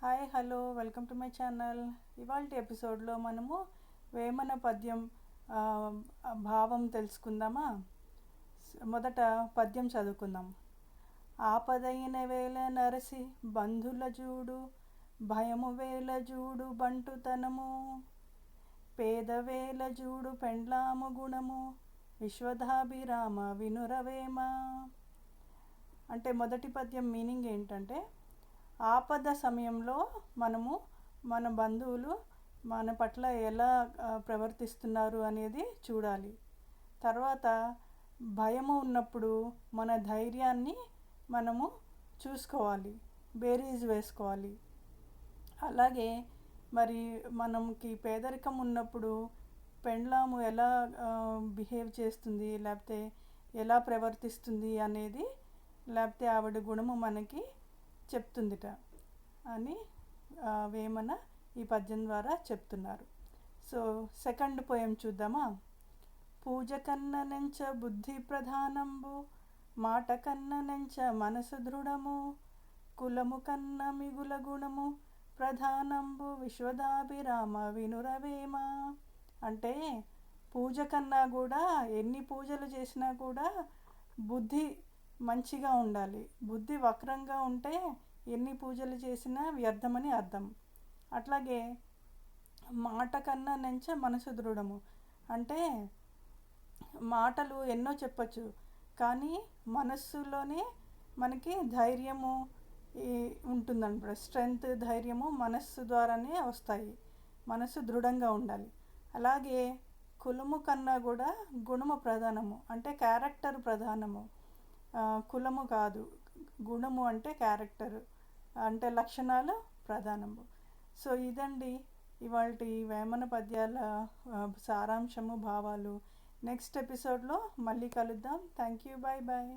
Hi hello welcome to my channel. ఇవాల్టి ఎపిసోడ్లో మనము వేమన పద్యం ఆ, భావం తెలుసుకుందామా. మొదట పద్యం చదువుకుందాం. ఆపదైన వేళ నరసి బంధుల జూడు, భయము వేల జూడు బంటుతనము, పేదవేల జూడు పెండ్లాము గుణము, విశ్వధాభిరామ వినురవేమ. అంటే మొదటి పద్యం మీనింగ్ ఏంటంటే, ఆపద సమయంలో మనము మన బంధువులు మన పట్ల ఎలా ప్రవర్తిస్తున్నారు అనేది చూడాలి. తర్వాత భయము ఉన్నప్పుడు మన ధైర్యాన్ని మనము చూసుకోవాలి, బేరీజ్ వేసుకోవాలి. అలాగే మరి మనకి పేదరికం ఉన్నప్పుడు పెండ్లాము ఎలా బిహేవ్ చేస్తుంది, లేకపోతే ఎలా ప్రవర్తిస్తుంది అనేది, లేకపోతే ఆవిడ గుణము మనకి చెప్తుందిట అని వేమన ఈ పద్యం ద్వారా చెప్తున్నారు. సో సెకండ్ పోయం చూద్దామా. పూజ కన్న నెంచ బుద్ధి ప్రధానంబు, మాట కన్న నెంచ మనసు దృఢము, కులము కన్న మిగుల గుణము ప్రధానంబు, విశ్వదాభిరామ వినురవేమ. అంటే పూజ కన్నా కూడా, ఎన్ని పూజలు చేసినా కూడా బుద్ధి మంచిగా ఉండాలి. బుద్ధి వక్రంగా ఉంటే ఎన్ని పూజలు చేసినా వ్యర్థమని అర్థం. అట్లాగే మాట కన్నా నెంచ మనసు దృఢము అంటే మాటలు ఎన్నో చెప్పచ్చు, కానీ మనస్సులోనే మనకి ధైర్యము ఉంటుందన్నమాట. స్ట్రెంగ్త్, ధైర్యము మనస్సు ద్వారానే వస్తాయి. మనస్సు దృఢంగా ఉండాలి. అలాగే కులము కన్నా కూడా గుణము ప్రధానము, అంటే క్యారెక్టర్ ప్రధానము. కులము కాదు, గుణము అంటే క్యారెక్టర్, అంటే లక్షణాలు ప్రధానము. సో ఇదండి ఇవాల్టి వేమన పద్యాల సారాంశము, భావాలు. నెక్స్ట్ ఎపిసోడ్లో మళ్ళీ కలుద్దాం. Thank you, bye bye.